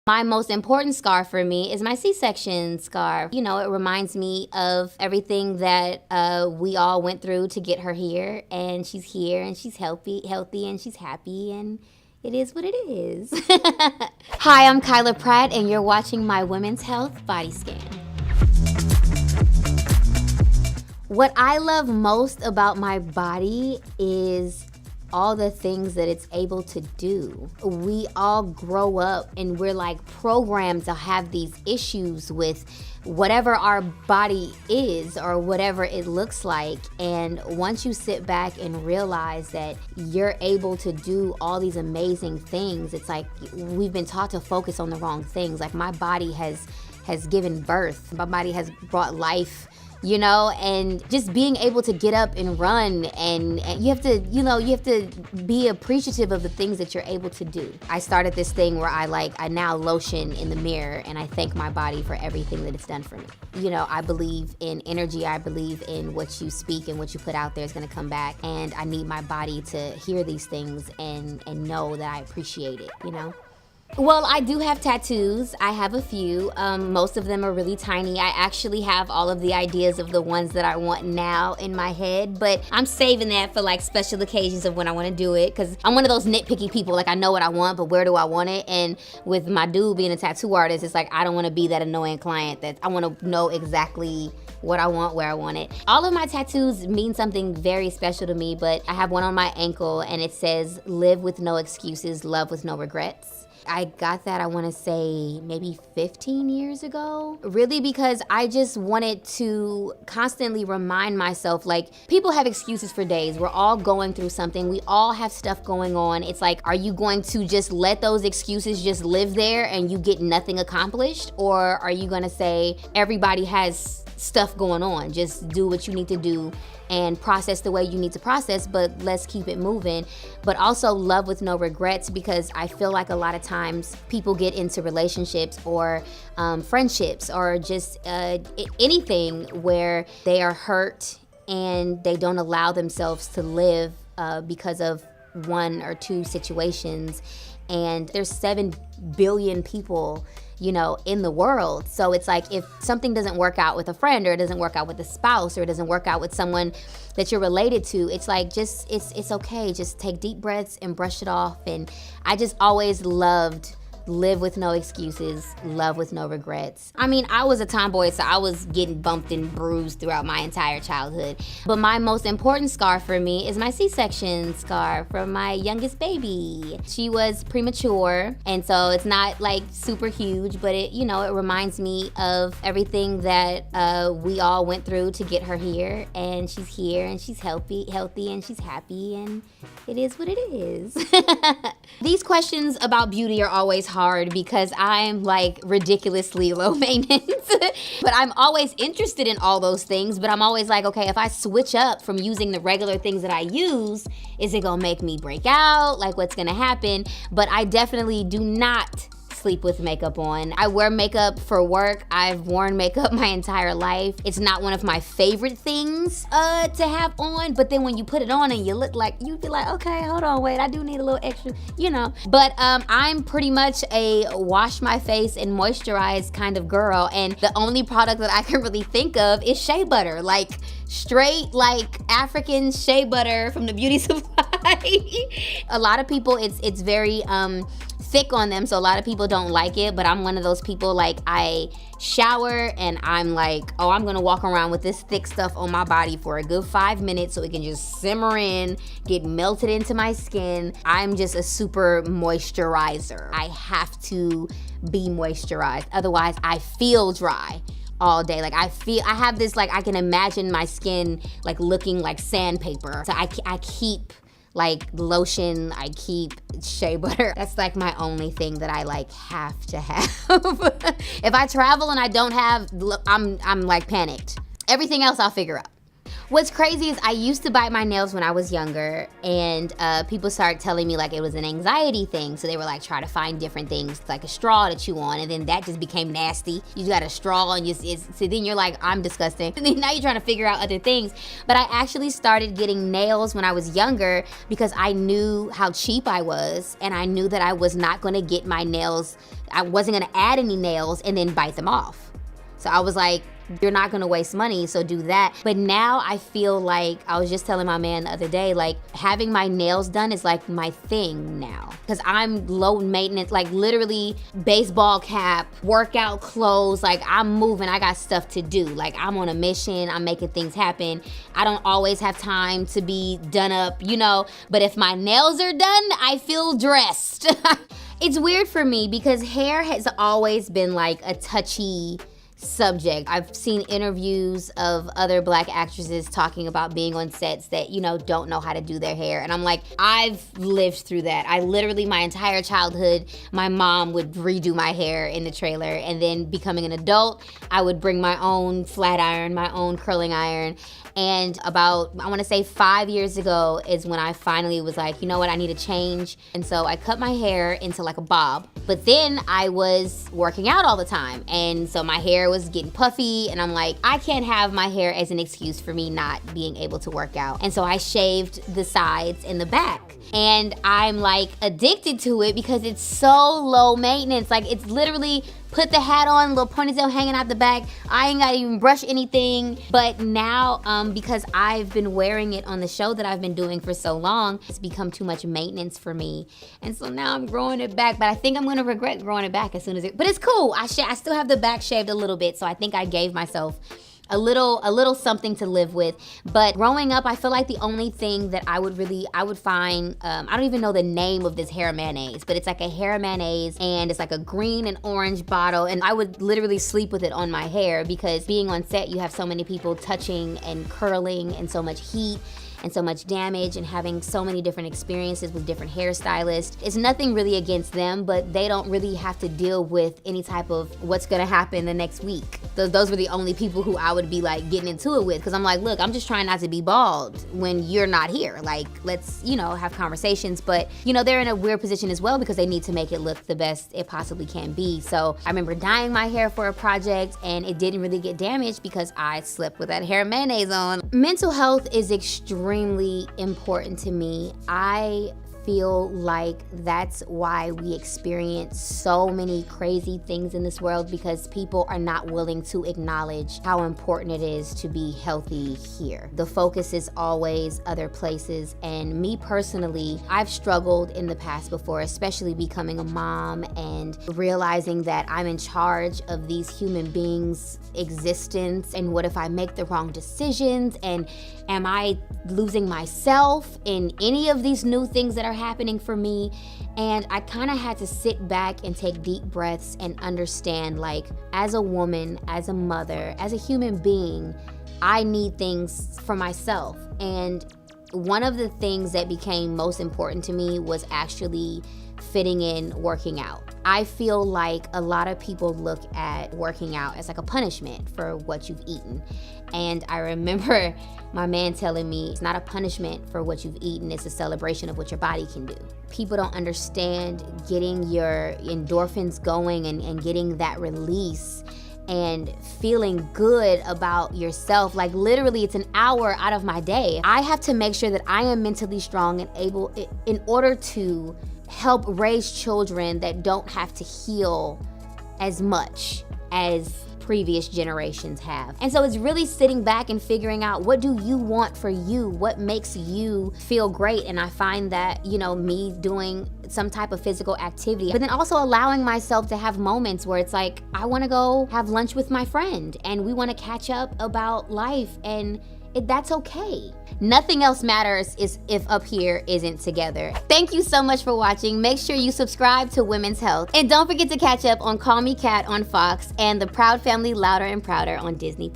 My most important scar for me is my C-section scar. You know, it reminds me of everything that we all went through to get her here, and she's here, and she's healthy, and she's happy, and it is what it is. Hi, I'm Kyla Pratt, and you're watching my Women's Health Body Scan. What I love most about my body is all the things that it's able to do. We all grow up and we're like programmed to have these issues with whatever our body is or whatever it looks like. And once you sit back and realize that you're able to do all these amazing things, it's like we've been taught to focus on the wrong things. Like my body has given birth, my body has brought life, you know, and just being able to get up and run, and you have to be appreciative of the things that you're able to do. I started this thing where I now lotion in the mirror and I thank my body for everything that it's done for me. You know, I believe in energy. I believe in what you speak and what you put out there is gonna come back, and I need my body to hear these things and know that I appreciate it, you know? Well, I do have tattoos. I have a few. Most of them are really tiny. I actually have all of the ideas of the ones that I want now in my head, but I'm saving that for like special occasions of when I want to do it, because I'm one of those nitpicky people. Like, I know what I want, but where do I want it? And with my dude being a tattoo artist, it's like I don't want to be that annoying client that I want to know exactly what I want, where I want it. All of my tattoos mean something very special to me, but I have one on my ankle and it says, "Live with no excuses, love with no regrets." I got that, I wanna say, maybe 15 years ago. Really, because I just wanted to constantly remind myself, like, people have excuses for days. We're all going through something. We all have stuff going on. It's like, are you going to just let those excuses just live there and you get nothing accomplished? Or are you gonna say, everybody has stuff going on, just do what you need to do and process the way you need to process, but let's keep it moving. But also love with no regrets, because I feel like a lot of times people get into relationships or friendships or just anything where they are hurt and they don't allow themselves to live because of one or two situations. And there's 7 billion people, you know, in the world. So it's like, if something doesn't work out with a friend, or it doesn't work out with a spouse, or it doesn't work out with someone that you're related to, it's like, just, it's okay. Just take deep breaths and brush it off. And I just always loved live with no excuses, love with no regrets. I mean, I was a tomboy, so I was getting bumped and bruised throughout my entire childhood. But my most important scar for me is my C-section scar from my youngest baby. She was premature, and so it's not like super huge, but it, you know, it reminds me of everything that we all went through to get her here, and she's here, and she's healthy, and she's happy, and it is what it is. These questions about beauty are always hard because I'm like ridiculously low maintenance. But I'm always interested in all those things, but I'm always like, okay, if I switch up from using the regular things that I use, is it gonna make me break out? Like, what's gonna happen? But I definitely do not sleep with makeup on. I wear makeup for work. I've worn makeup my entire life. It's not one of my favorite things to have on, but then when you put it on and you look like, you be like, okay, hold on, wait, I do need a little extra, you know. But I'm pretty much a wash my face and moisturize kind of girl, and the only product that I can really think of is shea butter, like straight like African shea butter from the beauty supply. A lot of people, it's very thick on them, so a lot of people don't like it, but I'm one of those people, like, I shower and I'm like, oh, I'm gonna walk around with this thick stuff on my body for a good 5 minutes so it can just simmer in, get melted into my skin. I'm just a super moisturizer. I have to be moisturized, otherwise I feel dry all day. Like, I have this, like, I can imagine my skin like looking like sandpaper. So I keep like lotion, I keep shea butter. That's like my only thing that I like have to have. If I travel and I don't have, I'm like panicked. Everything else I'll figure out. What's crazy is I used to bite my nails when I was younger, and people started telling me like it was an anxiety thing. So they were like, try to find different things, like a straw to chew on, and then that just became nasty. You got a straw, and so then you're like, I'm disgusting. And then now you're trying to figure out other things. But I actually started getting nails when I was younger because I knew how cheap I was, and I knew that I was not gonna get my nails, I wasn't gonna add any nails and then bite them off. So I was like, you're not gonna waste money, so do that. But now I feel like, I was just telling my man the other day, like having my nails done is like my thing now. Cause I'm low maintenance, like literally baseball cap, workout clothes, like I'm moving, I got stuff to do. Like I'm on a mission, I'm making things happen. I don't always have time to be done up, you know, but if my nails are done, I feel dressed. It's weird for me because hair has always been like a touchy subject. I've seen interviews of other Black actresses talking about being on sets that, you know, don't know how to do their hair. And I'm like, I've lived through that. I literally, my entire childhood, my mom would redo my hair in the trailer. And then becoming an adult, I would bring my own flat iron, my own curling iron. And about, I wanna say 5 years ago is when I finally was like, you know what, I need a change. And so I cut my hair into like a bob. But then I was working out all the time. And so my hair was getting puffy, and I'm like, I can't have my hair as an excuse for me not being able to work out. And so I shaved the sides and the back. And I'm like addicted to it because it's so low maintenance. Like it's literally put the hat on, little ponytail hanging out the back. I ain't gotta even brush anything. But now, because I've been wearing it on the show that I've been doing for so long, it's become too much maintenance for me. And so now I'm growing it back, but I think I'm gonna regret growing it back as soon as but it's cool. I still have the back shaved a little bit, so I think I gave myself a little something to live with. But growing up, I feel like the only thing that I would find, I don't even know the name of this hair mayonnaise, but it's like a hair mayonnaise, and it's like a green and orange bottle, and I would literally sleep with it on my hair because being on set, you have so many people touching and curling and so much heat and so much damage and having so many different experiences with different hairstylists. It's nothing really against them, but they don't really have to deal with any type of what's gonna happen the next week. Those were the only people who I would be like getting into it with, because I'm like, look, I'm just trying not to be bald when you're not here. Like, let's, you know, have conversations. But, you know, they're in a weird position as well because they need to make it look the best it possibly can be. So I remember dyeing my hair for a project, and it didn't really get damaged because I slept with that hair mayonnaise on. Mental health is extremely important to me. I feel like that's why we experience so many crazy things in this world, because people are not willing to acknowledge how important it is to be healthy here. The focus is always other places, and me personally, I've struggled in the past before, especially becoming a mom and realizing that I'm in charge of these human beings' existence, and what if I make the wrong decisions, and am I losing myself in any of these new things that are happening for me? And I kind of had to sit back and take deep breaths and understand, like, as a woman, as a mother, as a human being, I need things for myself. And one of the things that became most important to me was actually fitting in working out. I feel like a lot of people look at working out as like a punishment for what you've eaten. And I remember my man telling me it's not a punishment for what you've eaten, it's a celebration of what your body can do. People don't understand getting your endorphins going and getting that release and feeling good about yourself. Like literally it's an hour out of my day. I have to make sure that I am mentally strong and able in order to help raise children that don't have to heal as much as previous generations have. And so it's really sitting back and figuring out, what do you want for you? What makes you feel great? And I find that, you know, me doing some type of physical activity, but then also allowing myself to have moments where it's like, I wanna go have lunch with my friend and we wanna catch up about life, and that's okay. Nothing else matters is if up here isn't together. Thank you so much for watching. Make sure you subscribe to Women's Health. And don't forget to catch up on Call Me Kat on Fox and The Proud Family Louder and Prouder on Disney+.